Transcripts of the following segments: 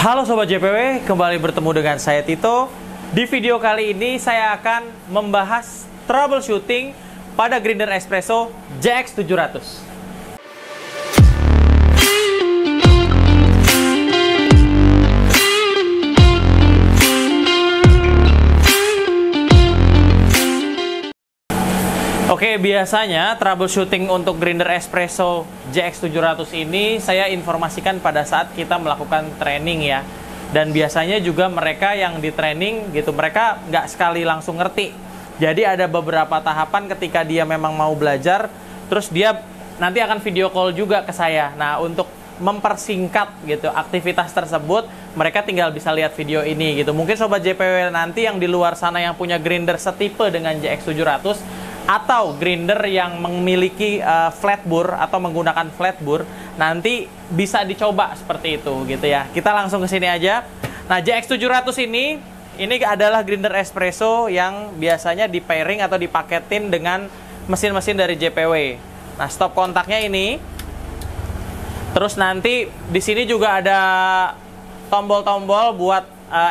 Halo Sobat JPW, kembali bertemu dengan saya Tito. Di video kali ini saya akan membahas troubleshooting pada grinder espresso JX700. Oke, biasanya troubleshooting untuk grinder espresso JX700 ini saya informasikan pada saat kita melakukan training ya. Dan biasanya juga mereka yang di training gitu, mereka nggak sekali langsung ngerti. Jadi ada beberapa tahapan ketika dia memang mau belajar, terus dia nanti akan video call juga ke saya. Nah, untuk mempersingkat gitu aktivitas tersebut, mereka tinggal bisa lihat video ini gitu. Mungkin Sobat JPW nanti yang di luar sana yang punya grinder setipe dengan JX700 atau grinder yang memiliki flat bore atau menggunakan flat bore, nanti bisa dicoba seperti itu gitu ya. Kita langsung ke sini aja. Nah, JX700 ini adalah grinder espresso yang biasanya di pairing atau dipaketin dengan mesin-mesin dari JPW. Nah, stop kontaknya ini. Terus nanti di sini juga ada tombol-tombol buat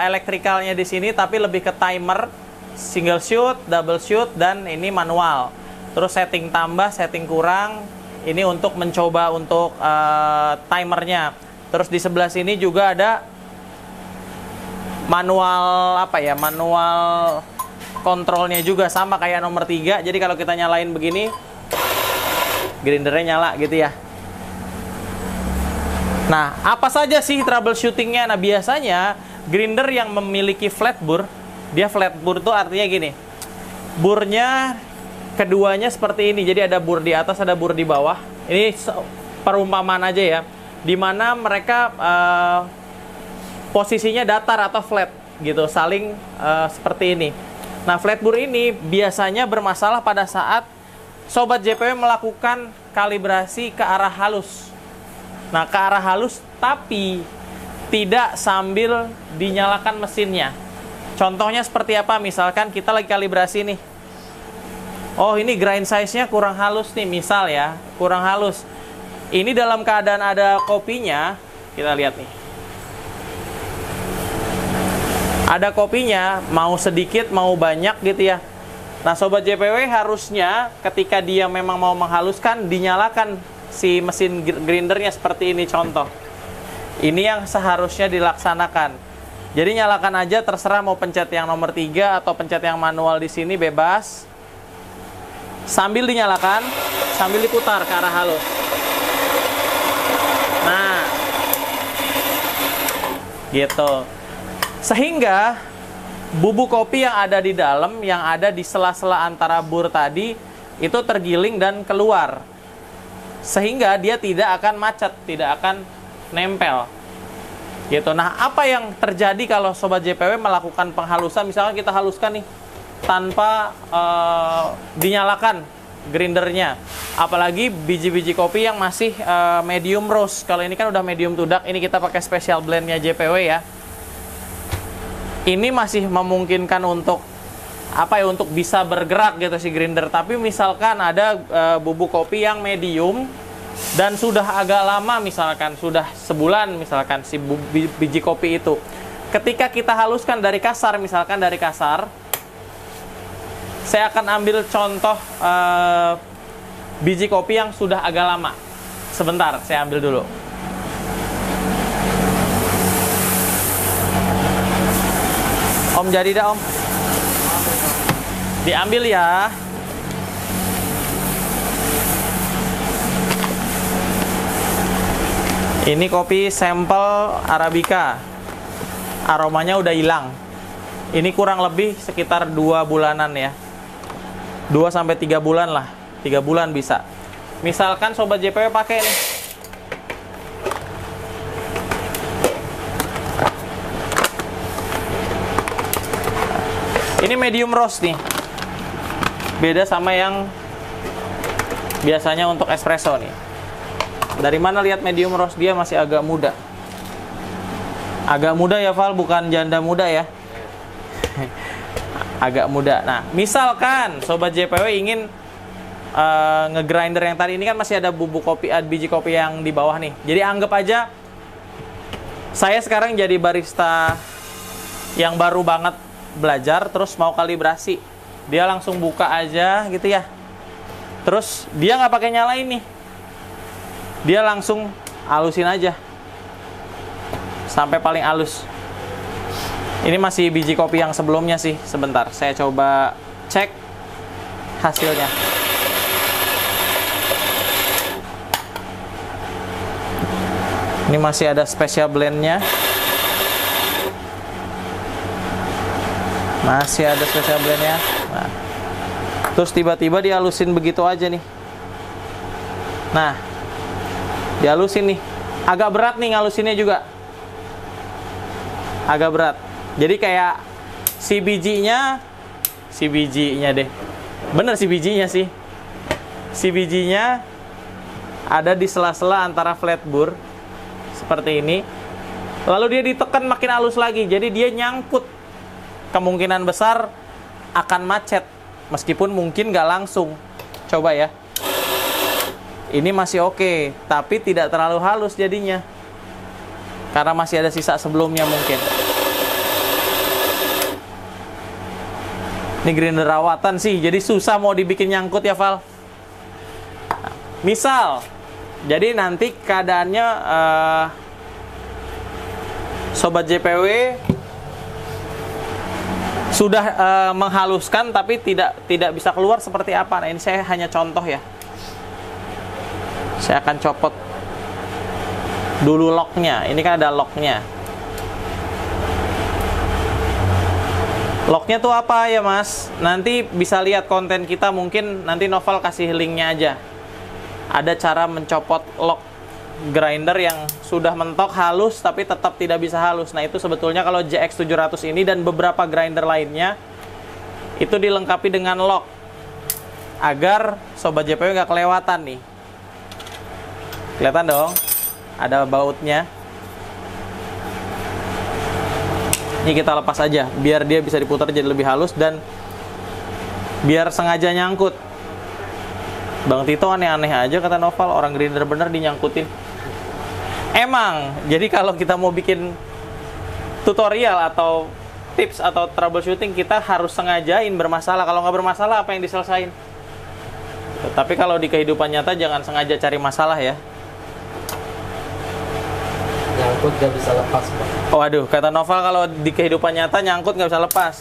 elektrikalnya di sini, tapi lebih ke timer. Single shoot, double shoot, dan ini manual. Terus setting tambah, setting kurang. Ini untuk mencoba untuk timernya. Terus di sebelah sini juga ada manual manual kontrolnya juga, sama kayak nomor 3. Jadi kalau kita nyalain begini, grindernya nyala gitu ya. Nah, apa saja sih troubleshootingnya? Nah, biasanya grinder yang memiliki flat bore, dia flat bore tuh artinya gini, burnya keduanya seperti ini. Jadi ada bur di atas, ada bur di bawah. Ini perumpamaan aja ya, dimana mereka posisinya datar atau flat gitu, saling seperti ini. Nah, flat bore ini biasanya bermasalah pada saat Sobat JPW melakukan kalibrasi ke arah halus. Nah, ke arah halus tapi tidak sambil dinyalakan mesinnya. Contohnya seperti apa? Misalkan kita lagi kalibrasi nih. Oh, ini grind size-nya kurang halus nih, misal ya. Kurang halus. Ini dalam keadaan ada kopinya. Kita lihat nih. Ada kopinya, mau sedikit, mau banyak gitu ya. Nah, Sobat JPW harusnya ketika dia memang mau menghaluskan, dinyalakan si mesin grindernya seperti ini contoh. Ini yang seharusnya dilaksanakan. Jadi nyalakan aja, terserah mau pencet yang nomor 3 atau pencet yang manual di sini, bebas. Sambil dinyalakan, sambil diputar ke arah halus. Nah, gitu. Sehingga bubuk kopi yang ada di dalam, yang ada di sela-sela antara bur tadi, itu tergiling dan keluar. Sehingga dia tidak akan macet, tidak akan nempel. Gitu. Nah, apa yang terjadi kalau Sobat JPW melakukan penghalusan? Misalkan kita haluskan nih tanpa dinyalakan grindernya, apalagi biji-biji kopi yang masih medium roast. Kalau ini kan udah medium to dark, ini kita pakai special blendnya JPW ya. Ini masih memungkinkan untuk untuk bisa bergerak gitu si grinder. Tapi misalkan ada bubuk kopi yang medium dan sudah agak lama, misalkan sudah sebulan misalkan si biji kopi itu, ketika kita haluskan dari kasar, misalkan dari kasar, saya akan ambil contoh biji kopi yang sudah agak lama. Sebentar, saya ambil dulu. Om, jadi dah Om, diambil ya. Ini kopi sampel Arabica. Aromanya udah hilang. Ini kurang lebih sekitar 2 bulanan ya. 2-3 bulan lah. 3 bulan bisa. Misalkan Sobat JPW pakai nih. Ini medium roast nih. Beda sama yang biasanya untuk espresso nih. Dari mana lihat medium roast? Dia masih agak muda. Agak muda ya, Val, bukan janda muda ya. Agak muda. Nah, misalkan Sobat JPW ingin ngegrinder yang tadi, ini kan masih ada bubuk kopi, biji kopi yang di bawah nih. Jadi anggap aja Saya sekarang jadi barista yang baru banget belajar, terus mau kalibrasi. Dia langsung buka aja gitu ya. Terus dia nggak pakai nyalain nih. Dia langsung halusin aja sampai paling halus. Ini masih biji kopi yang sebelumnya sih. Sebentar, saya coba cek hasilnya. Ini masih ada special blendnya. Masih ada special blendnya. Nah, terus tiba-tiba dihalusin begitu aja nih. Nah, dihalusin nih. Agak berat nih ngalusinnya juga. Agak berat. Jadi kayak si bijinya deh. Bener si bijinya sih. Si bijinya ada di sela-sela antara flat bur seperti ini. Lalu dia ditekan makin halus lagi. Jadi dia nyangkut. Kemungkinan besar akan macet. Meskipun mungkin nggak langsung. Coba ya. Ini masih oke, tapi tidak terlalu halus jadinya. Karena masih ada sisa sebelumnya mungkin. Ini grinder rawatan sih, jadi susah mau dibikin nyangkut ya, Val. Nah, misal, jadi nanti keadaannya Sobat JPW sudah menghaluskan tapi tidak bisa keluar seperti apa. Nah, ini saya hanya contoh ya. Saya akan copot dulu locknya. Ini kan ada locknya. Locknya tuh apa ya mas? Nanti bisa lihat konten kita, mungkin nanti Noval kasih linknya aja. Ada cara mencopot lock grinder yang sudah mentok halus tapi tetap tidak bisa halus. Nah itu sebetulnya kalau JX700 ini dan beberapa grinder lainnya itu dilengkapi dengan lock agar Sobat JPW nggak kelewatan nih. Kelihatan dong, ada bautnya. Ini kita lepas aja, biar dia bisa diputar jadi lebih halus dan biar sengaja nyangkut. Bang Tito aneh-aneh aja kata Noval, orang grinder bener dinyangkutin. Emang, jadi kalau kita mau bikin tutorial atau tips atau troubleshooting, kita harus sengajain bermasalah. Kalau nggak bermasalah, apa yang diselesain? Tapi kalau di kehidupan nyata, jangan sengaja cari masalah ya. Nyangkut gak bisa lepas, Bang. Oh aduh, kata Noval kalau di kehidupan nyata nyangkut nggak bisa lepas.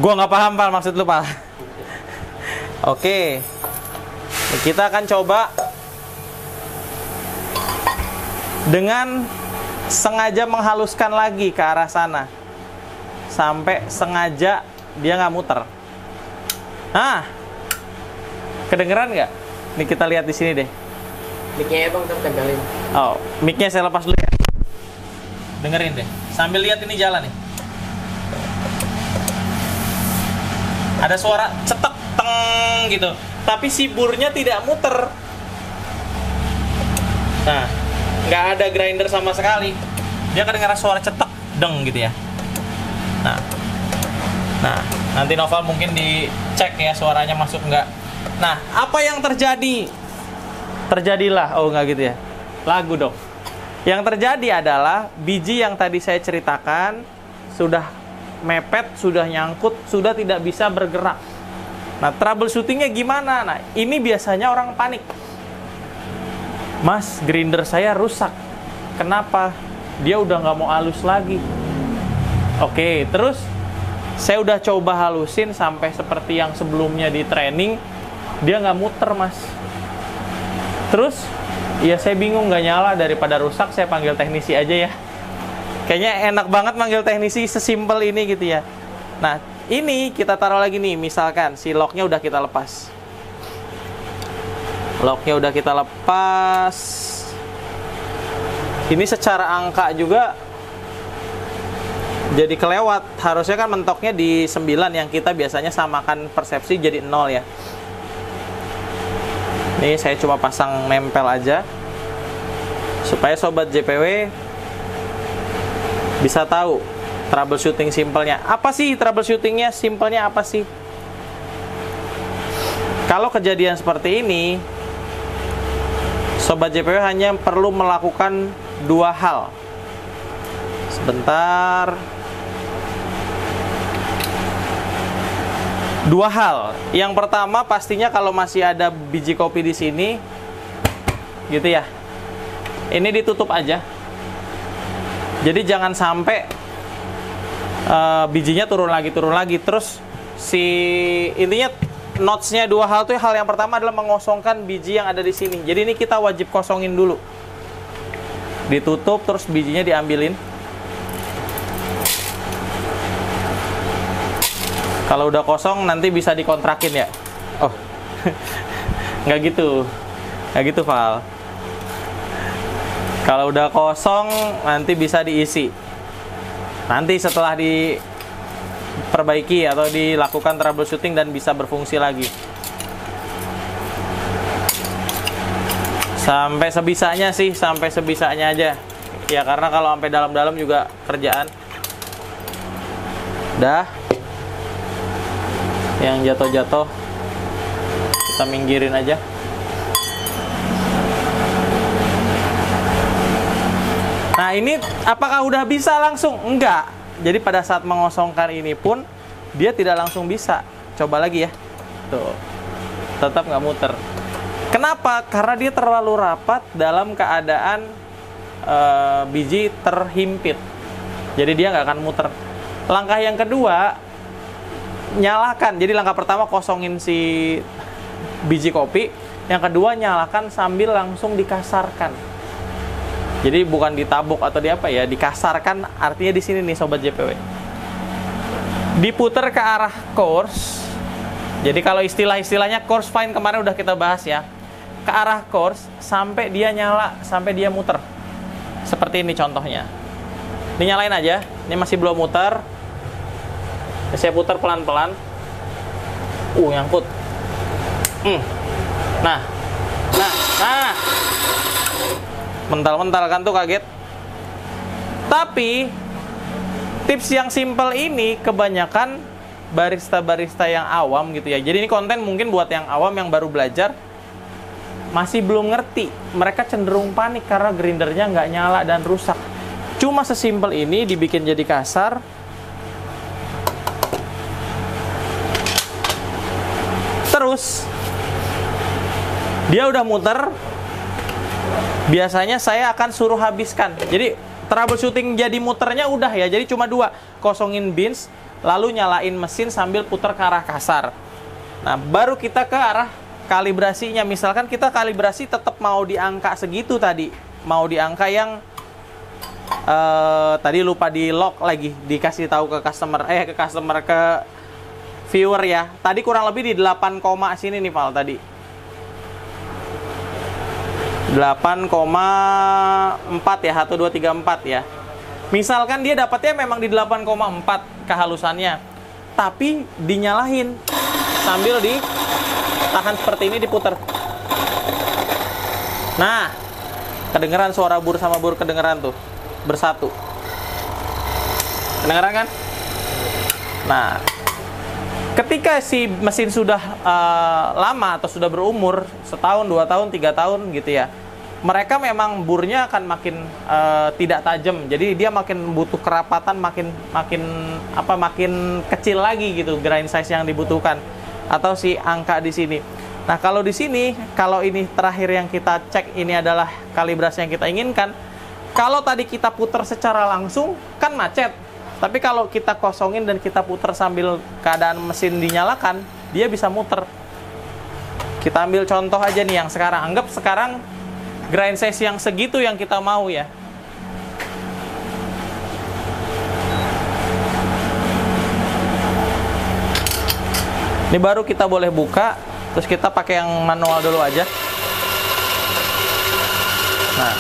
Gua nggak paham Pal, maksud lu Pal. Oke, kita akan coba dengan sengaja menghaluskan lagi ke arah sana sampai sengaja dia nggak muter. Nah, kedengeran nggak? Nih kita lihat di sini deh. Mic-nya ya Bang, tempelin. Oh, mic-nya saya lepas dulu ya. Dengerin deh, sambil lihat ini jalan nih. Ada suara cetek teng gitu, tapi si burnya tidak muter. Nah, nggak ada grinder sama sekali. Dia kedengaran suara cetek deng gitu ya. Nah, nanti Noval mungkin dicek ya suaranya masuk nggak. Nah, apa yang terjadi? Terjadilah, oh nggak gitu ya. Lagu dong. Yang terjadi adalah biji yang tadi saya ceritakan sudah mepet, sudah nyangkut, sudah tidak bisa bergerak. Nah, troubleshootingnya gimana? Nah, ini biasanya orang panik. Mas, grinder saya rusak. Kenapa? Dia udah nggak mau halus lagi. Oke, terus saya udah coba halusin sampai seperti yang sebelumnya di training, dia nggak muter, Mas. Terus, ya saya bingung nggak nyala, daripada rusak saya panggil teknisi aja ya. Kayaknya enak banget manggil teknisi sesimpel ini gitu ya. Nah, ini kita taruh lagi nih, misalkan si locknya udah kita lepas. Locknya udah kita lepas. Ini secara angka juga jadi kelewat. Harusnya kan mentoknya di 9 yang kita biasanya samakan persepsi jadi 0 ya. Ini saya cuma pasang nempel aja supaya Sobat JPW bisa tahu troubleshooting simpelnya. Apa sih troubleshootingnya? Simpelnya apa sih? Kalau kejadian seperti ini, Sobat JPW hanya perlu melakukan 2 hal. Sebentar. Dua hal. Yang pertama pastinya kalau masih ada biji kopi di sini, gitu ya. Ini ditutup aja. Jadi jangan sampai bijinya turun lagi. Terus intinya notesnya dua hal tuh. Hal yang pertama adalah mengosongkan biji yang ada di sini. Jadi ini kita wajib kosongin dulu. Ditutup terus bijinya diambilin. Kalau udah kosong nanti bisa dikontrakin ya. Oh, nggak gitu, Val. Kalau udah kosong nanti bisa diisi. Nanti setelah diperbaiki atau dilakukan troubleshooting dan bisa berfungsi lagi. Sampai sebisanya sih, sampai sebisanya aja. Ya karena kalau sampai dalam-dalam juga kerjaan. Dah. Yang jatuh-jatuh kita minggirin aja. Nah ini apakah udah bisa langsung? Enggak. Jadi pada saat mengosongkan ini pun dia tidak langsung bisa. Coba lagi ya. Tuh, tetap nggak muter. Kenapa? Karena dia terlalu rapat dalam keadaan biji terhimpit. Jadi dia nggak akan muter. Langkah yang kedua, nyalakan. Jadi langkah pertama kosongin si biji kopi. Yang kedua nyalakan sambil langsung dikasarkan. Jadi bukan ditabuk atau dikasarkan. Artinya di sini nih sobat JPW. Diputer ke arah course. Jadi kalau istilahnya course fine kemarin udah kita bahas ya. Ke arah course sampai dia nyala, sampai dia muter. Seperti ini contohnya. Ini nyalain aja. Ini masih belum muter. Saya putar pelan-pelan. Nyangkut. Nah. Mental-mental kan tuh kaget. Tapi tips yang simple ini kebanyakan barista-barista yang awam gitu ya. Jadi ini konten mungkin buat yang awam yang baru belajar, masih belum ngerti. Mereka cenderung panik karena grindernya nggak nyala dan rusak. Cuma sesimpel ini dibikin jadi kasar. Terus dia udah muter. Biasanya saya akan suruh habiskan. Jadi troubleshooting jadi muternya udah ya. Jadi cuma dua. Kosongin bins, lalu nyalain mesin sambil putar ke arah kasar. Nah baru kita ke arah kalibrasinya. Misalkan kita kalibrasi tetap mau di angka segitu tadi. Mau di angka yang tadi lupa di lock lagi. Dikasih tahu ke customer, ke viewer ya. Tadi kurang lebih di 8, sini nih Val tadi. 8,4 ya, 1, 2, 3, 4 ya. Misalkan dia dapatnya memang di 8,4 kehalusannya. Tapi dinyalahin sambil ditahan seperti ini, diputer. Nah, kedengeran suara bur sama bur, kedengeran tuh. Bersatu. Kedengeran kan? Nah, ketika si mesin sudah lama atau sudah berumur setahun, 2 tahun, 3 tahun gitu ya, mereka memang burnya akan makin tidak tajam. Jadi dia makin butuh kerapatan, makin kecil lagi gitu grind size yang dibutuhkan atau si angka di sini. Nah, kalau di sini, kalau ini terakhir yang kita cek ini adalah kalibrasi yang kita inginkan. Kalau tadi kita putar secara langsung kan macet. Tapi kalau kita kosongin dan kita putar sambil keadaan mesin dinyalakan, dia bisa muter. Kita ambil contoh aja nih yang sekarang. Anggap sekarang grind size yang segitu yang kita mau ya. Ini baru kita boleh buka. Terus kita pakai yang manual dulu aja. Nah.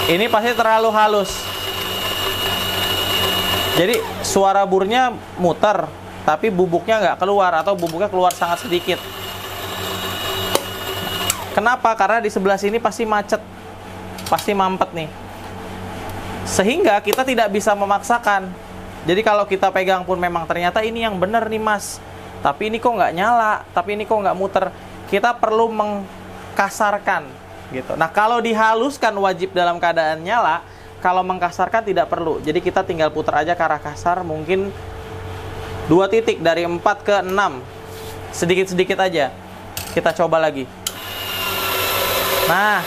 Ini pasti terlalu halus. Jadi suara burnya muter, tapi bubuknya nggak keluar atau bubuknya keluar sangat sedikit. Kenapa? Karena di sebelah sini pasti macet, pasti mampet nih. Sehingga kita tidak bisa memaksakan. Jadi kalau kita pegang pun memang ternyata ini yang benar nih mas, tapi ini kok nggak nyala, tapi ini kok nggak muter. Kita perlu mengkasarkan. gitu. Nah, kalau dihaluskan wajib dalam keadaan nyala, kalau mengkasarkan tidak perlu. Jadi kita tinggal putar aja ke arah kasar, mungkin 2 titik dari 4 ke 6. Sedikit-sedikit aja. Kita coba lagi. Nah,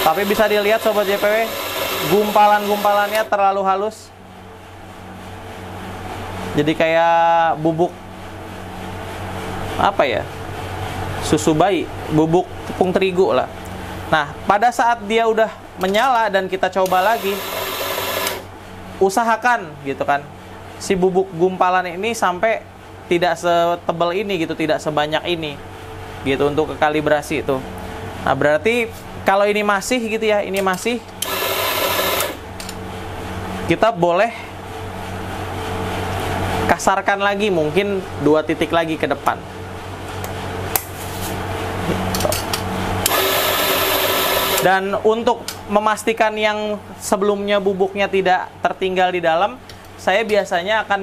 tapi bisa dilihat Sobat JPW, gumpalan-gumpalannya terlalu halus. Jadi kayak bubuk apa ya, susu bayi, bubuk tepung terigu lah. Nah, pada saat dia udah menyala dan kita coba lagi, usahakan gitu kan, si bubuk gumpalan ini sampai tidak setebal ini gitu, tidak sebanyak ini gitu untuk ke kalibrasi itu. Nah, berarti kalau ini masih gitu ya, ini masih, kita boleh kasarkan lagi, mungkin 2 titik lagi ke depan. Dan untuk memastikan yang sebelumnya bubuknya tidak tertinggal di dalam, saya biasanya akan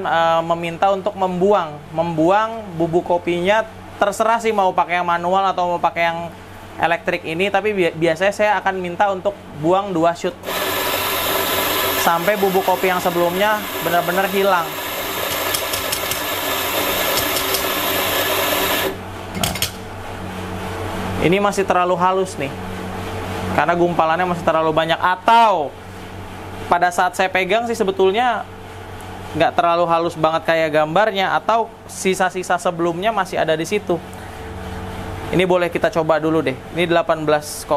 meminta untuk membuang bubuk kopinya. Terserah sih mau pakai yang manual atau mau pakai yang elektrik ini, tapi biasanya saya akan minta untuk buang 2 shoot sampai bubuk kopi yang sebelumnya benar-benar hilang. Nah, ini masih terlalu halus nih, karena gumpalannya masih terlalu banyak. Atau pada saat saya pegang sih sebetulnya nggak terlalu halus banget kayak gambarnya, atau sisa-sisa sebelumnya masih ada di situ. Ini boleh kita coba dulu deh. Ini 18,7.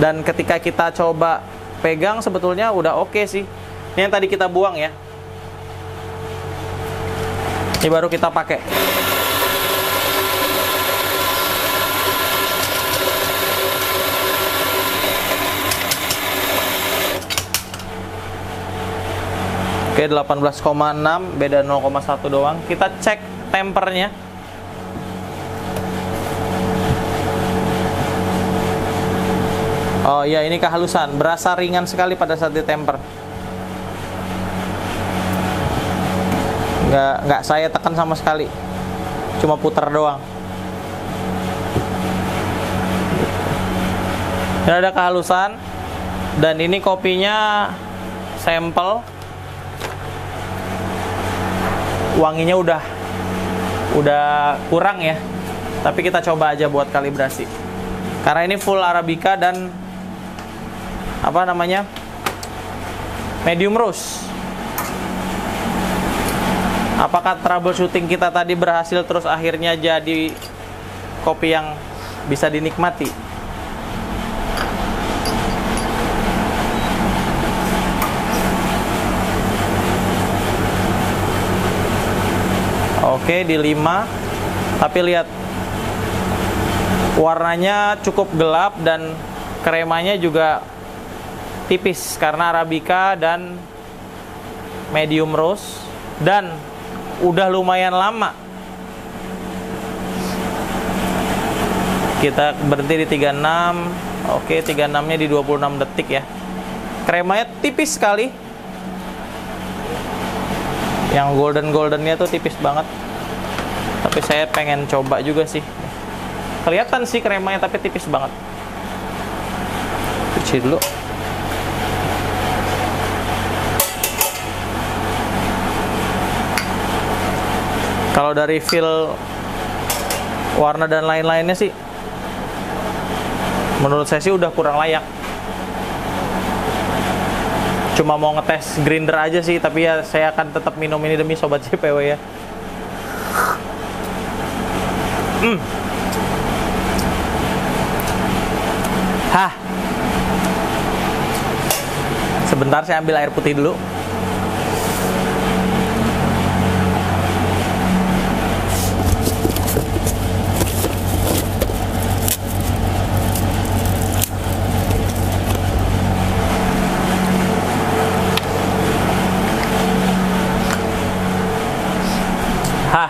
Dan ketika kita coba pegang sebetulnya udah oke sih. Ini yang tadi kita buang ya. Ini baru kita pakai. Oke, 18,6, beda 0,1 doang. Kita cek tempernya. Oh iya, ini kehalusan, berasa ringan sekali pada saat ditemper. Nggak saya tekan sama sekali, cuma putar doang. Ini ada kehalusan, dan ini kopinya sampel. Wanginya udah kurang ya, tapi kita coba aja buat kalibrasi. Karena ini full Arabica dan apa namanya, medium roast. Apakah troubleshooting kita tadi berhasil terus akhirnya jadi kopi yang bisa dinikmati? Oke, di 5. Tapi lihat, warnanya cukup gelap dan kremanya juga tipis karena Arabica dan medium roast, dan udah lumayan lama. Kita berhenti di 36. Oke, 36-nya di 26 detik ya. Kremanya tipis sekali. Yang golden-goldennya tuh tipis banget. Tapi saya pengen coba juga sih. Kelihatan sih kremanya tapi tipis banget. Cuci dulu. Kalau dari feel warna dan lain-lainnya sih, menurut saya sih udah kurang layak. Cuma mau ngetes grinder aja sih, tapi ya saya akan tetap minum ini demi Sobat JPW ya. Hah. Sebentar saya ambil air putih dulu. Hah.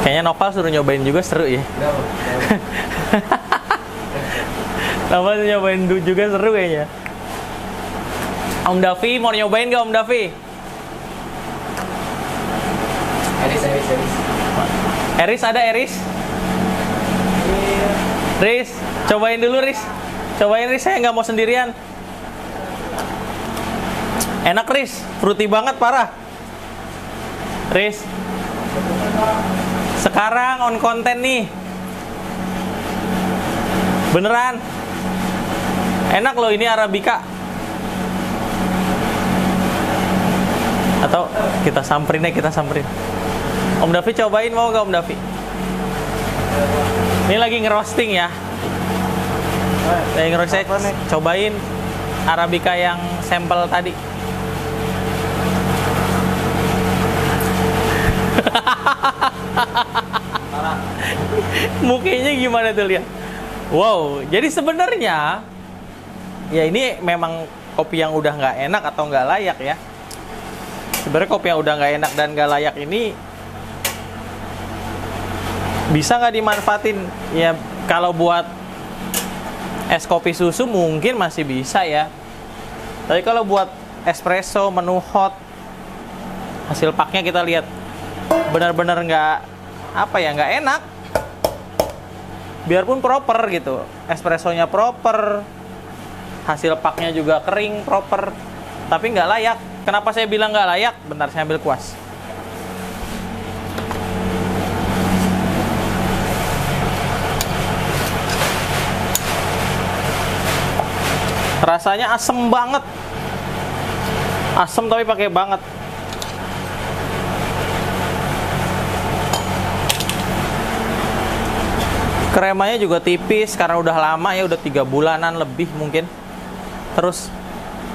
Kayaknya Noval suruh nyobain juga, seru ya. Noval nyobain juga seru kayaknya. Om Davi mau nyobain gak Om Davi? Eris. Eris ada Eris? Riz, cobain dulu Riz. Cobain Riz, saya nggak mau sendirian. Enak Riz, fruity banget parah. Riz, sekarang on konten nih. Beneran. Enak loh ini Arabica. Atau kita samperin ya, kita samperin. Om Davi cobain, mau nggak Om Davi? Ini lagi ngerosting ya. Lagi ngerosting, cobain Arabica yang sampel tadi. Mukanya gimana tuh lihat? Wow, jadi sebenarnya ya ini memang kopi yang udah nggak enak atau nggak layak ya. Sebenarnya kopi yang udah nggak enak dan nggak layak ini bisa nggak dimanfaatin? Ya kalau buat es kopi susu mungkin masih bisa ya. Tapi kalau buat espresso, menu hot, hasil paknya kita lihat benar-benar nggak enak. Biarpun proper gitu, espressonya proper, hasil paknya juga kering proper, tapi nggak layak. Kenapa saya bilang nggak layak? Bentar saya ambil kuas. Rasanya asem banget. Asem tapi pakai banget. Kremanya juga tipis karena udah lama ya, udah 3 bulanan lebih mungkin. Terus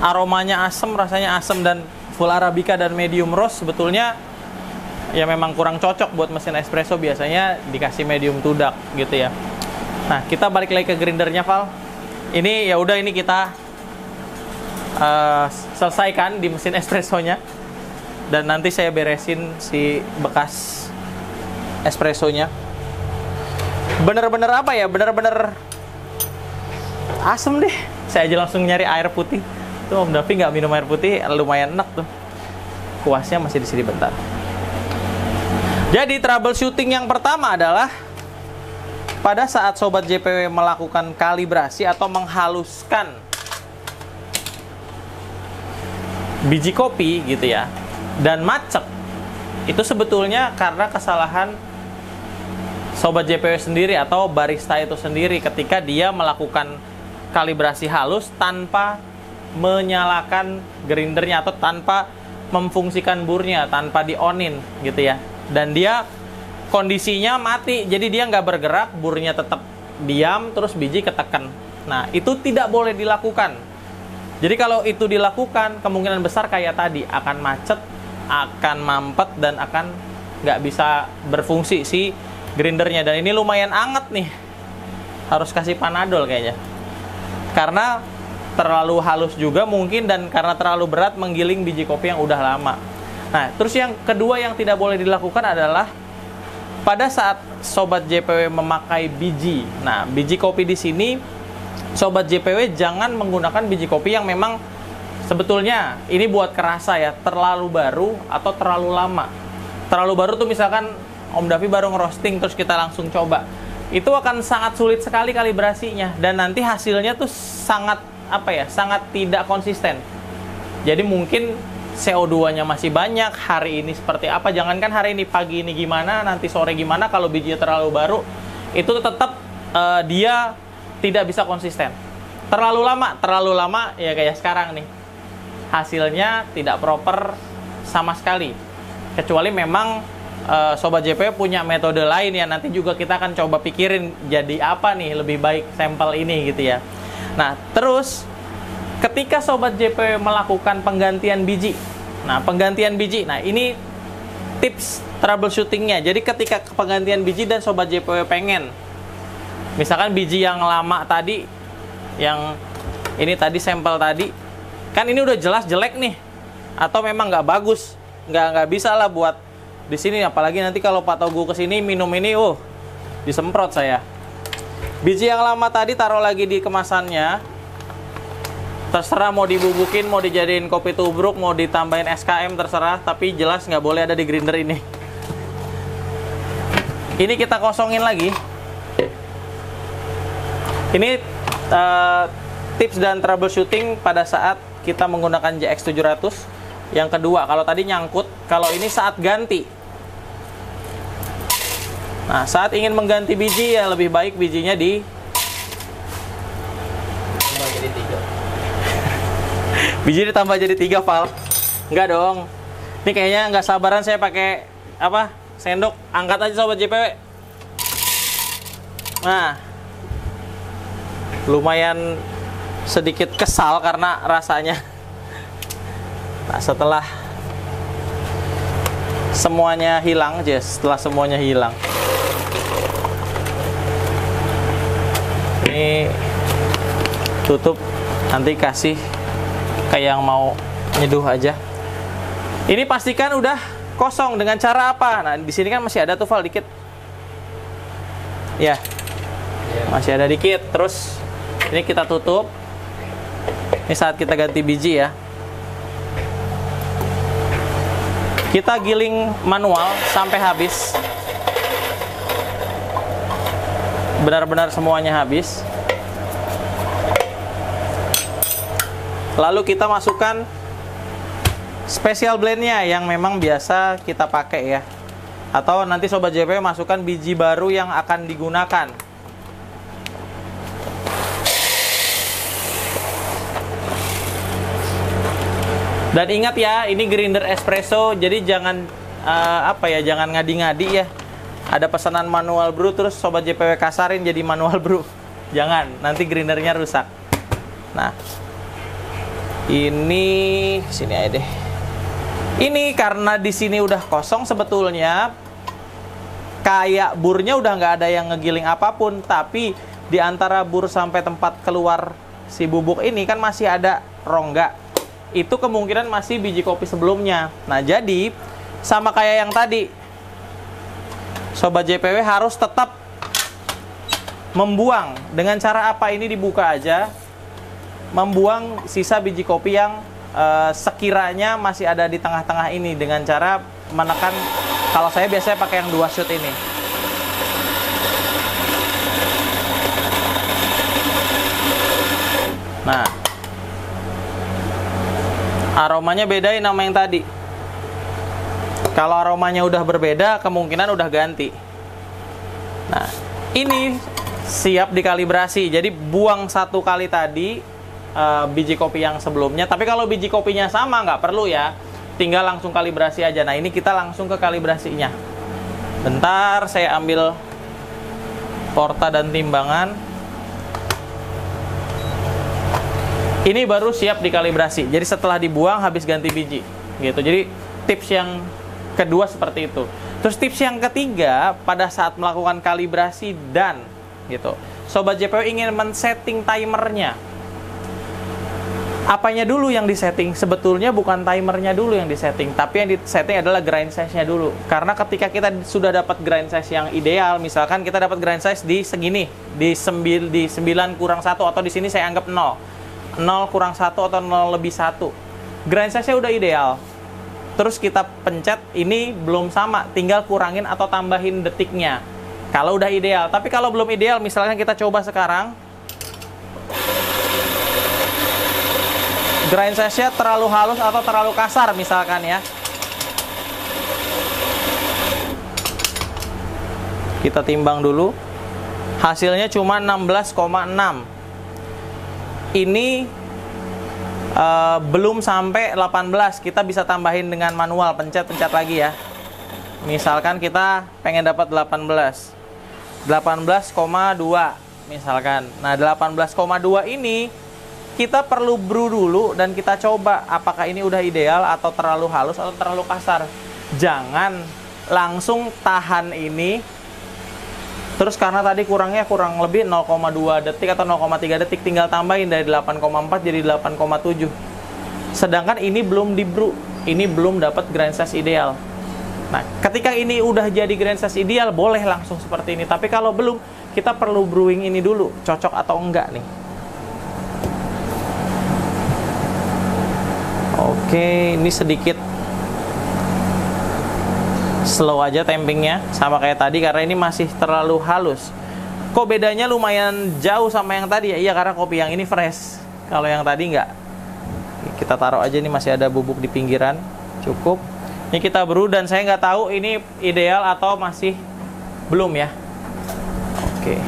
aromanya asem, rasanya asem, dan full Arabica dan medium roast sebetulnya ya memang kurang cocok buat mesin espresso, biasanya dikasih medium to dark gitu ya. Nah, kita balik lagi ke grindernya, Val. Ini ya udah, ini kita selesaikan di mesin espressonya, dan nanti saya beresin si bekas espressonya. Bener-bener apa ya, bener-bener asem deh. Saya aja langsung nyari air putih. Tuh Om Davi nggak minum air putih, lumayan enak tuh. Kuasnya masih di sini bentar. Jadi troubleshooting yang pertama adalah pada saat Sobat JPW melakukan kalibrasi atau menghaluskan biji kopi gitu ya, dan macet, itu sebetulnya karena kesalahan Sobat JPW sendiri atau barista itu sendiri ketika dia melakukan kalibrasi halus tanpa menyalakan grindernya atau tanpa memfungsikan burnya, tanpa di-onin gitu ya. Dan dia kondisinya mati, jadi dia nggak bergerak, burnya tetap diam, terus biji ketekan. Nah, itu tidak boleh dilakukan. Jadi kalau itu dilakukan, kemungkinan besar kayak tadi, akan macet, akan mampet, dan akan nggak bisa berfungsi si grindernya. Dan ini lumayan anget nih, harus kasih panadol kayaknya, karena terlalu halus juga mungkin, dan karena terlalu berat menggiling biji kopi yang udah lama. Nah, terus yang kedua yang tidak boleh dilakukan adalah pada saat Sobat JPW memakai biji. Nah, biji kopi di sini Sobat JPW jangan menggunakan biji kopi yang memang sebetulnya ini buat kerasa ya, terlalu baru atau terlalu lama. Terlalu baru tuh misalkan Om Davi baru ngerosting terus kita langsung coba, itu akan sangat sulit sekali kalibrasinya, dan nanti hasilnya tuh sangat sangat tidak konsisten. Jadi mungkin CO2-nya masih banyak, hari ini seperti apa, jangankan hari ini, pagi ini gimana, nanti sore gimana, kalau bijinya terlalu baru, itu tetap dia tidak bisa konsisten. Terlalu lama ya kayak sekarang nih, hasilnya tidak proper sama sekali. Kecuali memang Sobat JP punya metode lain ya, nanti juga kita akan coba pikirin jadi apa nih lebih baik sampel ini gitu ya. Nah, terus ketika Sobat JP melakukan penggantian biji. Nah, penggantian biji. Nah, ini tips troubleshootingnya. Jadi ketika penggantian biji dan Sobat JPW pengen, misalkan biji yang lama tadi, yang ini tadi sampel tadi, kan ini udah jelas jelek nih, atau memang nggak bagus, nggak bisa lah buat di sini. Apalagi nanti kalau Pak Togu kesini minum ini, disemprot saya. Biji yang lama tadi taruh lagi di kemasannya, terserah mau dibubukin, mau dijadiin kopi tubruk, mau ditambahin SKM, terserah, tapi jelas nggak boleh ada di grinder ini. Ini kita kosongin lagi. Ini tips dan troubleshooting pada saat kita menggunakan JX700. Yang kedua, kalau tadi nyangkut, kalau ini saat ganti. Nah, saat ingin mengganti biji ya lebih baik bijinya di Tambah jadi 3. biji ditambah jadi 3 valve. Enggak dong. Ini kayaknya nggak sabaran saya pakai apa? Sendok. Angkat aja sobat JPW. Nah, lumayan sedikit kesal karena rasanya. Nah, setelah semuanya hilang, setelah semuanya hilang, ini tutup, nanti kasih kayak yang mau nyeduh aja. Ini pastikan udah kosong dengan cara apa? Nah, di sini kan masih ada tuh Val dikit. Ya. Masih ada dikit. Terus ini kita tutup. Ini saat kita ganti biji ya. Kita giling manual sampai habis. Benar-benar semuanya habis. Lalu kita masukkan special blendnya yang memang biasa kita pakai ya. Atau nanti sobat JP masukkan biji baru yang akan digunakan. Dan ingat ya, ini grinder espresso, jadi jangan jangan ngadi-ngadi ya. Ada pesanan manual brew terus sobat JPW kasarin jadi manual brew. Jangan, nanti grindernya rusak. Nah, ini sini aja deh. Ini karena di sini udah kosong sebetulnya, kayak burnya udah nggak ada yang ngegiling apapun, tapi di antara bur sampai tempat keluar si bubuk ini kan masih ada rongga. Itu kemungkinan masih biji kopi sebelumnya. Nah, jadi sama kayak yang tadi, sobat JPW harus tetap membuang. Dengan cara apa? Ini dibuka aja, membuang sisa biji kopi yang sekiranya masih ada di tengah-tengah ini dengan cara menekan. Kalau saya biasanya pakai yang 2 shoot ini. Nah, aromanya bedain sama yang tadi. Kalau aromanya udah berbeda, kemungkinan udah ganti. Nah, ini siap dikalibrasi. Jadi buang 1 kali tadi biji kopi yang sebelumnya. Tapi kalau biji kopinya sama, nggak perlu ya. Tinggal langsung kalibrasi aja. Nah, ini kita langsung ke kalibrasinya. Bentar, saya ambil porta dan timbangan. Ini baru siap dikalibrasi. Jadi setelah dibuang habis ganti biji gitu. Jadi tips yang kedua seperti itu. Terus tips yang ketiga pada saat melakukan kalibrasi dan gitu. Sobat JPW ingin men-setting timernya. Apanya dulu yang disetting? Sebetulnya bukan timernya dulu yang disetting, tapi yang disetting adalah grind size-nya dulu. Karena ketika kita sudah dapat grind size yang ideal, misalkan kita dapat grind size di segini, di 9 kurang 1 atau di sini saya anggap 0 kurang 1 atau 0 lebih 1. Grind size-nya udah ideal. Terus kita pencet, ini belum sama, tinggal kurangin atau tambahin detiknya. Kalau udah ideal. Tapi kalau belum ideal, misalkan kita coba sekarang. Grind size-nya terlalu halus atau terlalu kasar misalkan ya. Kita timbang dulu. Hasilnya cuma 16,6. Ini belum sampai 18. Kita bisa tambahin dengan manual, pencet-pencet lagi ya. Misalkan kita pengen dapat 18. 18,2 misalkan. Nah, 18,2 ini kita perlu brew dulu dan kita coba apakah ini udah ideal atau terlalu halus atau terlalu kasar. Jangan langsung tahan ini. Terus karena tadi kurangnya kurang lebih 0,2 detik atau 0,3 detik, tinggal tambahin dari 8,4 jadi 8,7. Sedangkan ini belum di brew, ini belum dapat grind size ideal. Nah, ketika ini udah jadi grind size ideal, boleh langsung seperti ini. Tapi kalau belum, kita perlu brewing ini dulu, cocok atau enggak nih. Oke, ini sedikit Slow aja tampingnya, sama kayak tadi karena ini masih terlalu halus. Kok bedanya lumayan jauh sama yang tadi ya? Iya, karena kopi yang ini fresh. Kalau yang tadi nggak. Kita taruh aja, ini masih ada bubuk di pinggiran. Cukup. Ini kita brew dan saya nggak tahu ini ideal atau masih belum ya. Oke.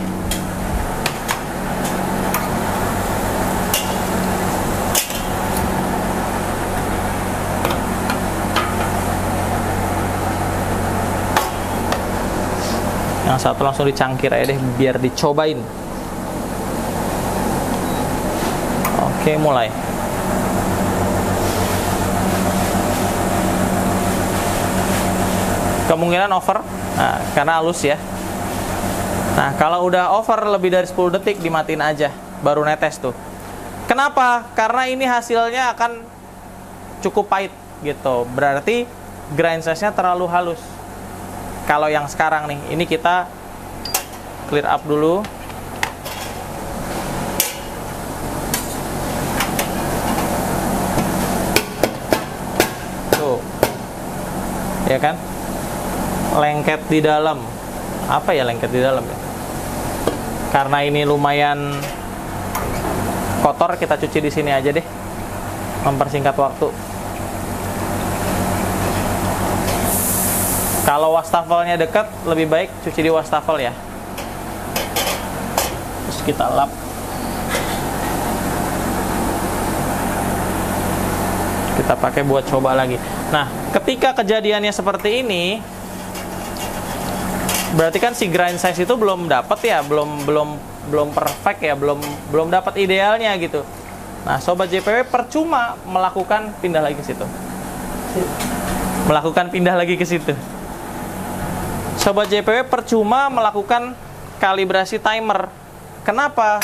Yang satu langsung dicangkir aja deh biar dicobain. Oke, mulai. Kemungkinan over, nah, karena halus ya. Nah, kalau udah over lebih dari 10 detik dimatiin aja, baru netes tuh. Kenapa? Karena ini hasilnya akan cukup pahit gitu. Berarti grind size-nya terlalu halus. Kalau yang sekarang nih, ini kita clear up dulu. Tuh. Ya kan? Lengket di dalam. Apa ya lengket di dalam ya? Karena ini lumayan kotor, kita cuci di sini aja deh. Mempersingkat waktu. Kalau wastafelnya dekat, lebih baik cuci di wastafel ya. Terus kita lap. Kita pakai buat coba lagi. Nah, ketika kejadiannya seperti ini, berarti kan si grind size itu belum dapat ya, belum perfect ya, belum dapat idealnya gitu. Nah, sobat JPW percuma melakukan pindah lagi ke situ. Melakukan pindah lagi ke situ. Sobat JPW percuma melakukan kalibrasi timer. Kenapa?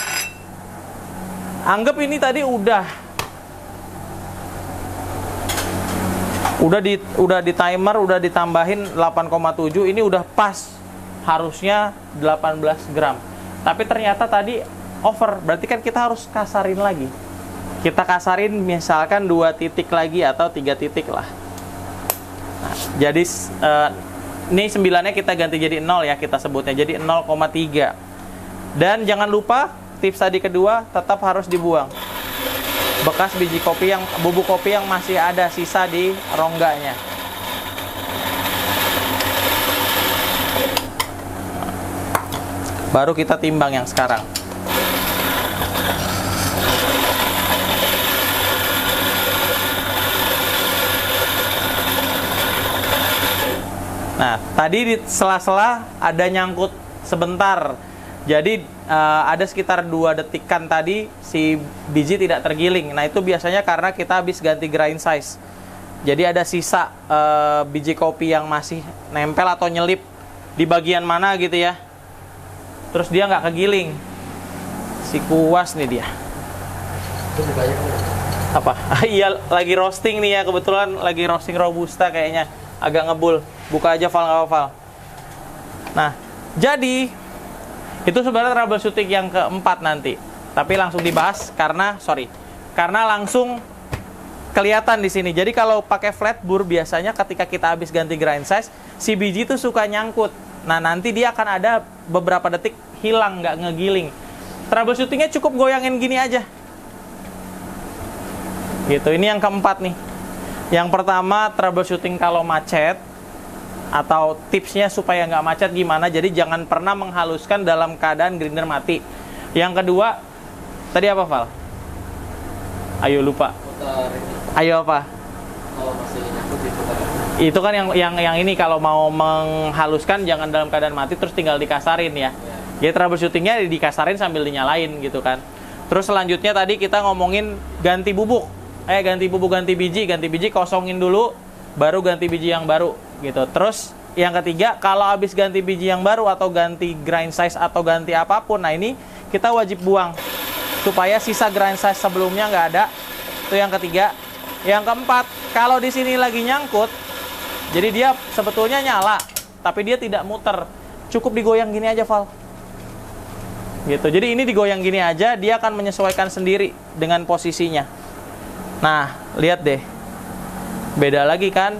Anggap ini tadi udah di timer, udah ditambahin 8,7, ini udah pas. Harusnya 18 gram. Tapi ternyata tadi over. Berarti kan kita harus kasarin lagi. Kita kasarin misalkan 2 titik lagi atau 3 titik lah. Nah, jadi ini 9-nya kita ganti jadi 0 ya, kita sebutnya jadi 0,3. Dan jangan lupa tips tadi kedua tetap harus dibuang bekas biji kopi yang bubuk kopi yang masih ada sisa di rongganya. Baru kita timbang yang sekarang. Nah, tadi di sela-sela ada nyangkut sebentar. Jadi ada sekitar 2 detikan tadi si biji tidak tergiling. Nah, itu biasanya karena kita habis ganti grind size. Jadi ada sisa biji kopi yang masih nempel atau nyelip di bagian mana gitu ya. Terus dia nggak kegiling. Si kuas nih dia. Itu bukanya Apa? Iya, lagi roasting nih ya, kebetulan lagi roasting robusta kayaknya. Agak ngebul. Buka aja Val. Nah, jadi itu sebenarnya troubleshooting yang keempat nanti. Tapi langsung dibahas karena langsung kelihatan di sini. Jadi kalau pakai flat bur biasanya ketika kita habis ganti grind size, si biji itu suka nyangkut. Nah, nanti dia akan ada beberapa detik hilang, nggak ngegiling. Troubleshootingnya cukup goyangin gini aja. Gitu, ini yang keempat nih. Yang pertama, troubleshooting kalau macet, atau tipsnya supaya nggak macet gimana. Jadi jangan pernah menghaluskan dalam keadaan grinder mati. Yang kedua, tadi apa Val? Ayo lupa. putar ini. Ayo apa? Kalau masih nyangkut diputar. Itu kan yang ini kalau mau menghaluskan jangan dalam keadaan mati terus tinggal dikasarin ya. Jadi troubleshootingnya dikasarin sambil dinyalain gitu kan. Terus selanjutnya tadi kita ngomongin ganti bubuk. Ganti biji kosongin dulu, baru ganti biji yang baru gitu. Terus yang ketiga, kalau habis ganti biji yang baru atau ganti grind size atau ganti apapun, nah ini kita wajib buang supaya sisa grind size sebelumnya nggak ada. Itu yang ketiga. Yang keempat, kalau di sini lagi nyangkut, jadi dia sebetulnya nyala, tapi dia tidak muter. Cukup digoyang gini aja, Val. Gitu. Jadi ini digoyang gini aja, dia akan menyesuaikan sendiri dengan posisinya. Nah, lihat deh. Beda lagi kan?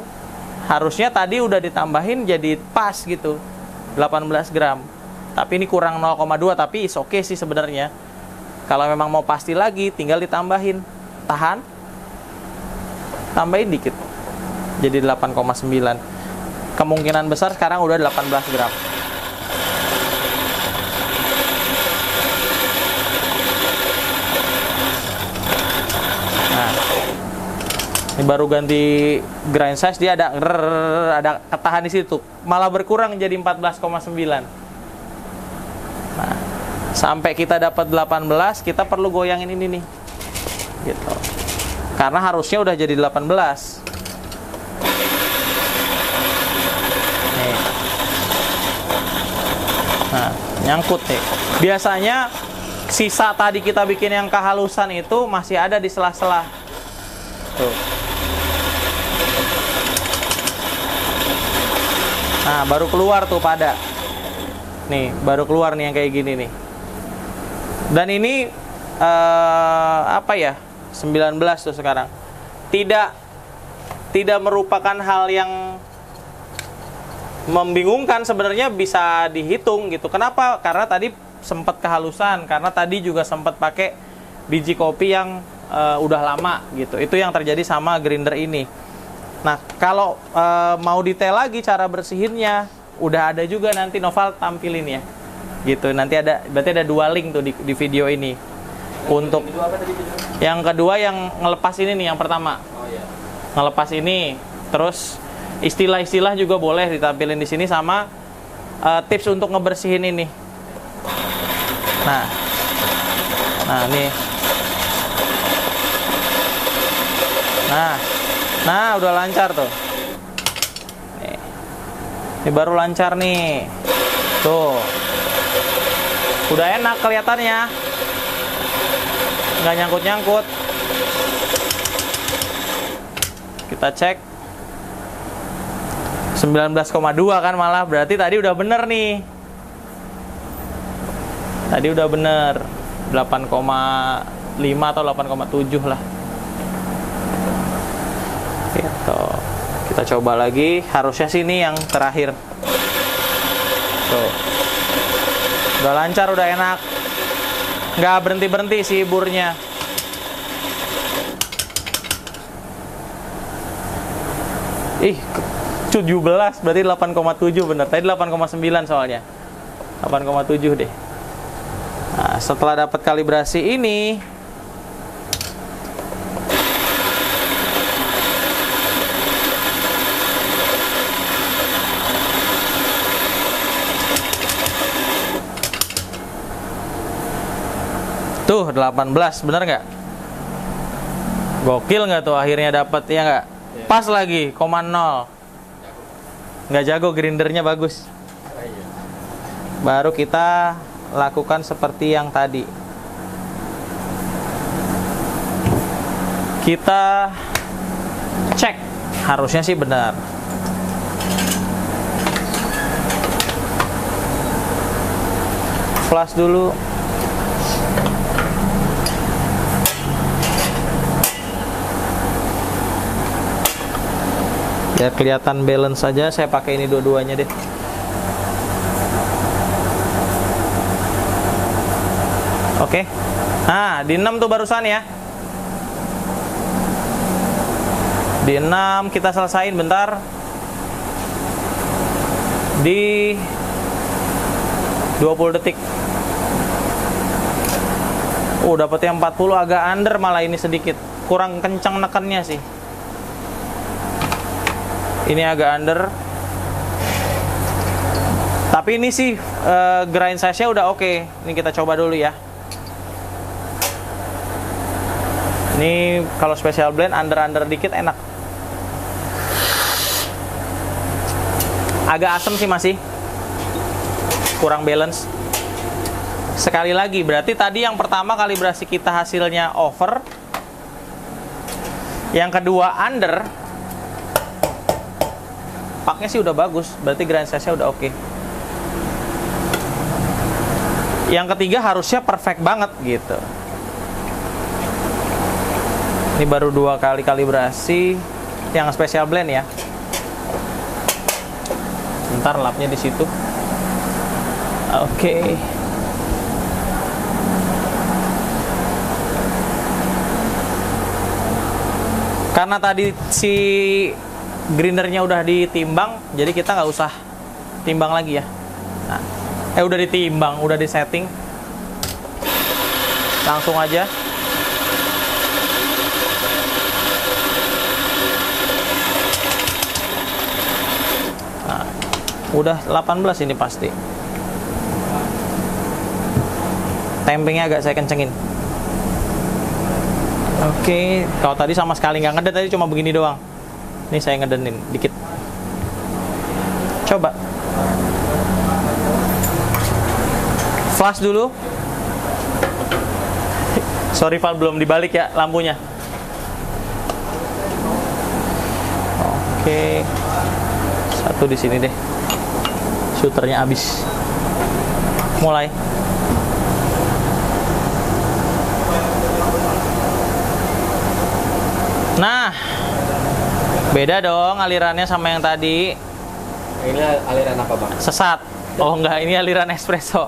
Harusnya tadi udah ditambahin jadi pas gitu, 18 gram. Tapi ini kurang 0,2, tapi is oke sih sebenarnya. Kalau memang mau pasti lagi, tinggal ditambahin. Tahan. Tambahin dikit. Jadi 8,9. Kemungkinan besar sekarang udah 18 gram. Nah, ini baru ganti grind size, dia ada ketahan di situ. Malah berkurang jadi 14,9. Nah, sampai kita dapat 18, kita perlu goyangin ini nih. Gitu. Karena harusnya udah jadi 18. Nih. Nah, nyangkut nih. Biasanya sisa tadi kita bikin yang kehalusan itu masih ada di sela-sela. Tuh. Nah, baru keluar tuh pada. Nih, baru keluar nih yang kayak gini nih. Dan ini apa ya? 19 tuh sekarang. Tidak merupakan hal yang membingungkan, sebenarnya bisa dihitung gitu. Kenapa? Karena tadi sempat kehalusan, karena tadi juga sempat pakai biji kopi yang udah lama gitu. Itu yang terjadi sama grinder ini. Nah, kalau mau detail lagi cara bersihinnya, udah ada juga nanti Noval tampilin ya. Gitu. Nanti ada, berarti ada 2 link tuh di video ini. Untuk yang kedua yang ngelepas ini nih, yang pertama. Oh iya. Ngelepas ini, terus istilah-istilah juga boleh ditampilin di sini, sama tips untuk ngebersihin ini. Nah nih. Nah udah lancar tuh. Nih. Ini baru lancar nih. Tuh. Udah enak kelihatannya. Nggak nyangkut-nyangkut. Kita cek 19,2 kan, malah berarti tadi udah bener nih. Tadi udah bener 8,5 atau 8,7 lah. Gitu. Kita coba lagi, harusnya sini yang terakhir. Tuh. Udah lancar, udah enak. Nggak berhenti-berhenti si burnya. Ih, 17 berarti 8,7 bener. Tadi 8,9 soalnya. 8,7 deh. Nah, setelah dapat kalibrasi ini, tuh 18, bener nggak? Gokil nggak tuh akhirnya dapat, ya nggak? Pas lagi, 0,0. Nggak jago, grindernya bagus. Baru kita lakukan seperti yang tadi. Kita cek, harusnya sih benar. Flash dulu. Ya kelihatan balance saja, saya pakai ini dua-duanya deh. Oke. Nah, di 6 tuh barusan ya. Di 6 kita selesain bentar. Di 20 detik. Oh, dapetnya 40, agak under malah ini sedikit. Kurang kencang nekannya sih. Ini agak under. Tapi ini sih grind size-nya udah oke. Ini kita coba dulu ya. Ini kalau special blend under dikit enak. Agak asem sih masih. Kurang balance. Sekali lagi, berarti tadi yang pertama kalibrasi kita hasilnya over. Yang kedua under. Paknya sih udah bagus, berarti grind size-nya udah oke. Yang ketiga harusnya perfect banget gitu. Ini baru 2 kali kalibrasi yang special blend ya. Ntar lapnya di situ. Oke. Karena tadi si grindernya udah ditimbang, jadi kita nggak usah timbang lagi ya. Nah, udah ditimbang, udah disetting. Langsung aja. Nah, udah 18 ini pasti. Tempingnya agak saya kencengin. Oke, kalau tadi sama sekali nggak ngeden, tadi cuma begini doang. Ini saya ngedenin dikit. Coba. Flash dulu. Sorry Val, belum dibalik ya lampunya. Oke. Satu di sini deh. Shooternya habis. Mulai. Nah, beda dong alirannya sama yang tadi. Ini aliran apa bang? Sesat. Oh enggak, ini aliran espresso.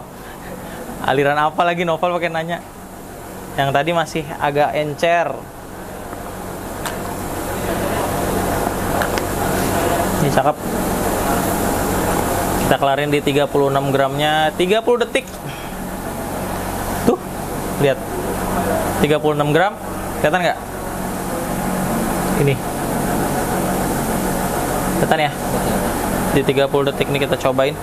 Aliran apa lagi Novel pakai nanya? Yang tadi masih agak encer. Ini cakep. Kita kelarin di 36 gramnya 30 detik. Tuh, lihat. 36 gram. Kelihatan nggak? Ini. Kelihatan ya? Di 30 detik ini kita cobain.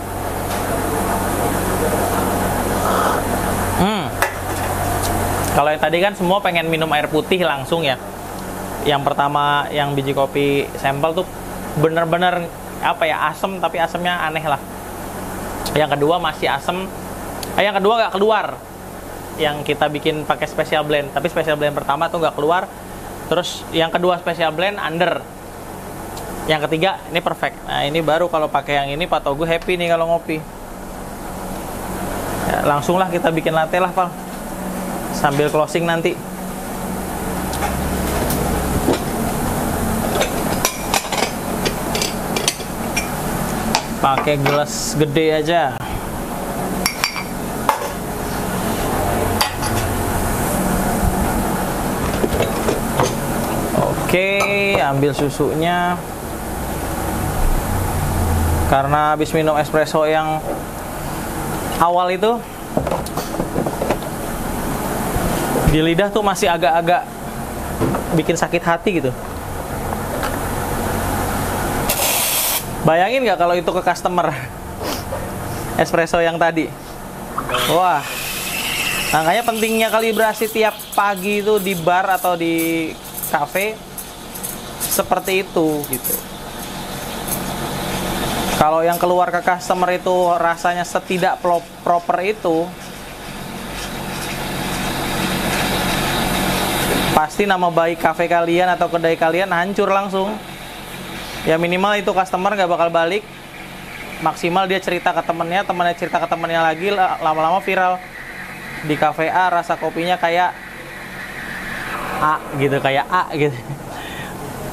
Kalau yang tadi kan semua pengen minum air putih langsung ya. Yang pertama yang biji kopi sampel tuh bener-bener apa ya, asem, tapi asemnya aneh lah. Yang kedua masih asem. Yang kedua nggak keluar. Yang kita bikin pakai special blend, tapi special blend pertama tuh nggak keluar. Terus yang kedua special blend under. Yang ketiga ini perfect. Nah ini baru kalau pakai yang ini Pak Togu happy nih kalau ngopi. Ya, langsunglah kita bikin latte lah Pak. Sambil closing nanti. Pakai gelas gede aja. Oke, ambil susunya. Karena habis minum espresso yang awal itu, di lidah tuh masih agak-agak bikin sakit hati gitu. Bayangin nggak kalau itu ke customer espresso yang tadi. Wah, makanya pentingnya kalibrasi tiap pagi itu di bar atau di cafe seperti itu gitu. Kalau yang keluar ke customer itu rasanya setidak proper itu, pasti nama baik kafe kalian atau kedai kalian hancur langsung. Ya minimal itu customer nggak bakal balik. Maksimal dia cerita ke temennya, temennya cerita ke temennya lagi, lama-lama viral. Di kafe A rasa kopinya kayak A gitu, kayak A gitu.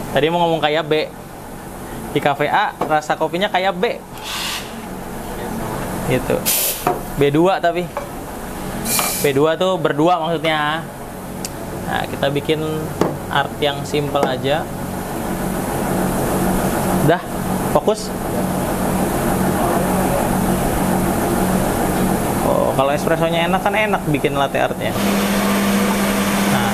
Tadi mau ngomong kayak B. Di kafe A rasa kopinya kayak B. Gitu. B2 tapi. B2 tuh berdua maksudnya. Nah, kita bikin art yang simple aja. Dah, fokus. Oh, kalau espressonya enak kan enak bikin latte artnya. Nah.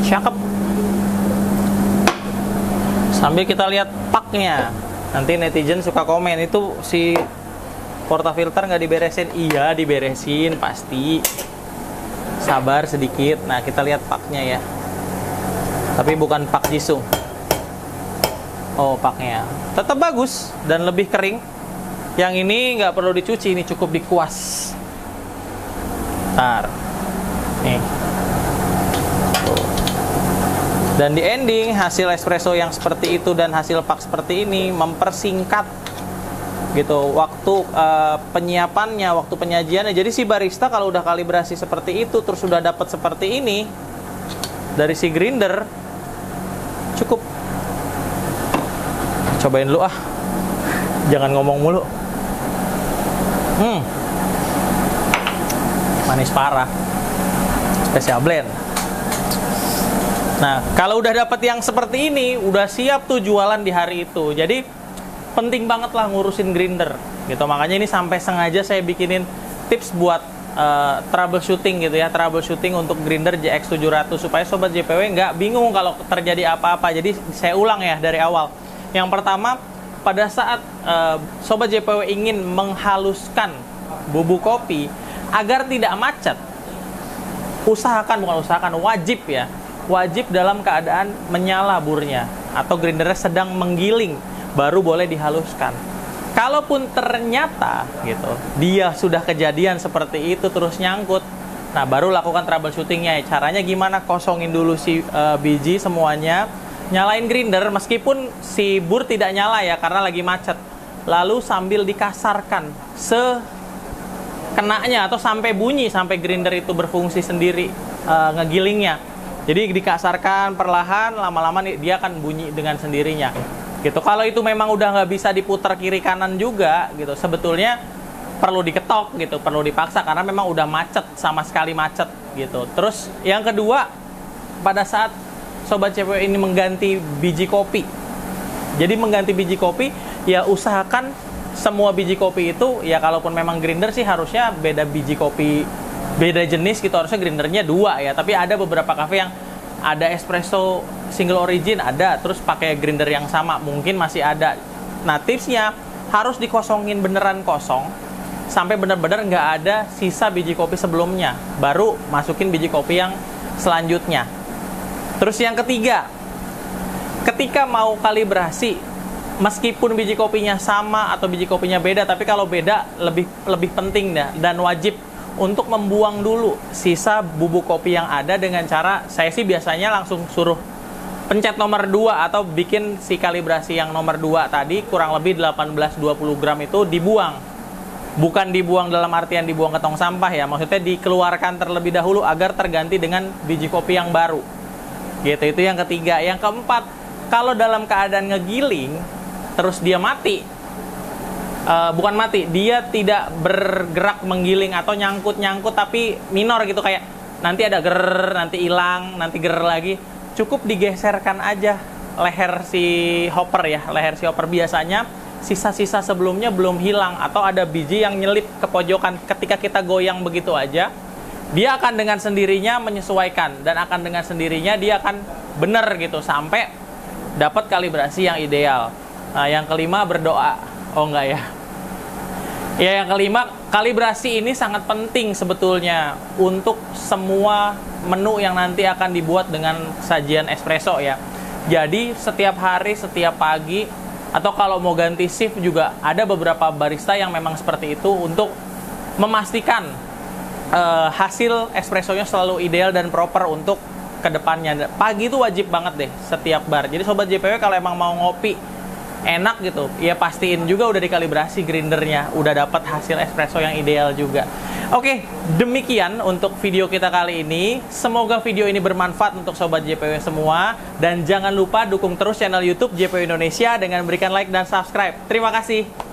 Cakep. Sambil kita lihat paknya. Nanti netizen suka komen itu si portafilter nggak diberesin. Iya diberesin pasti. Sabar sedikit. Nah kita lihat paknya ya. Tapi bukan pak Jisung. Oh paknya tetap bagus dan lebih kering. Yang ini nggak perlu dicuci, ini cukup dikuas. Ntar nih. Dan di ending hasil espresso yang seperti itu dan hasil pak seperti ini mempersingkat gitu, waktu penyiapannya, waktu penyajiannya. Jadi si barista kalau udah kalibrasi seperti itu, terus sudah dapat seperti ini dari si grinder, cukup. Cobain dulu ah, jangan ngomong mulu. Manis parah, special blend. Nah, kalau udah dapat yang seperti ini, udah siap tuh jualan di hari itu. Jadi penting banget lah ngurusin grinder gitu. Makanya ini sampai sengaja saya bikinin tips buat troubleshooting gitu ya, troubleshooting untuk grinder JX 700 supaya sobat JPW nggak bingung kalau terjadi apa-apa. Jadi saya ulang ya dari awal. Yang pertama, pada saat sobat JPW ingin menghaluskan bubuk kopi agar tidak macet, wajib ya, wajib dalam keadaan menyala burnya atau grindernya sedang menggiling, baru boleh dihaluskan. Kalaupun ternyata gitu dia sudah kejadian seperti itu terus nyangkut, nah baru lakukan troubleshootingnya. Caranya gimana? Kosongin dulu si biji semuanya, nyalain grinder meskipun si bur tidak nyala ya karena lagi macet, lalu sambil dikasarkan sekenanya atau sampai bunyi, sampai grinder itu berfungsi sendiri ngegilingnya. Jadi dikasarkan perlahan, lama-lama dia akan bunyi dengan sendirinya gitu. Kalau itu memang udah nggak bisa diputar kiri kanan juga gitu, sebetulnya perlu diketok gitu, perlu dipaksa karena memang udah macet, sama sekali macet gitu. Terus yang kedua, pada saat sobat JPW ini mengganti biji kopi, jadi mengganti biji kopi ya usahakan semua biji kopi itu ya, kalaupun memang grinder sih harusnya beda biji kopi, beda jenis gitu, harusnya grindernya 2 ya. Tapi ada beberapa cafe yang ada espresso single origin, ada terus pakai grinder yang sama, mungkin masih ada. Nah tipsnya harus dikosongin beneran kosong sampai bener-bener nggak ada sisa biji kopi sebelumnya, baru masukin biji kopi yang selanjutnya. Terus yang ketiga, ketika mau kalibrasi, meskipun biji kopinya sama atau biji kopinya beda, tapi kalau beda lebih penting dan wajib untuk membuang dulu sisa bubuk kopi yang ada dengan cara, saya sih biasanya langsung suruh pencet nomor 2 atau bikin si kalibrasi yang nomor 2 tadi, kurang lebih 18-20 gram itu dibuang. Bukan dibuang dalam artian dibuang ke tong sampah ya, maksudnya dikeluarkan terlebih dahulu agar terganti dengan biji kopi yang baru gitu. Itu yang ketiga. Yang keempat, kalau dalam keadaan ngegiling terus dia mati, bukan mati, dia tidak bergerak menggiling atau nyangkut-nyangkut tapi minor gitu, kayak nanti ada ger, nanti hilang, nanti ger lagi, cukup digeserkan aja leher si hopper ya, leher si hopper. Biasanya sisa-sisa sebelumnya belum hilang atau ada biji yang nyelip ke pojokan. Ketika kita goyang begitu aja, dia akan dengan sendirinya menyesuaikan dan akan dengan sendirinya dia akan bener gitu sampai dapat kalibrasi yang ideal. Nah, yang kelima, berdoa. Oh enggak ya. Ya, yang kelima, kalibrasi ini sangat penting sebetulnya untuk semua menu yang nanti akan dibuat dengan sajian espresso ya. Jadi setiap hari, setiap pagi, atau kalau mau ganti shift juga ada beberapa barista yang memang seperti itu untuk memastikan hasil espressonya selalu ideal dan proper untuk kedepannya. Pagi itu wajib banget deh setiap bar. Jadi sobat JPW kalau emang mau ngopi enak gitu, ya pastiin juga udah dikalibrasi grindernya, udah dapat hasil espresso yang ideal juga. Oke, demikian untuk video kita kali ini. Semoga video ini bermanfaat untuk sobat JPW semua, dan jangan lupa dukung terus channel YouTube JPW Indonesia dengan berikan like dan subscribe. Terima kasih.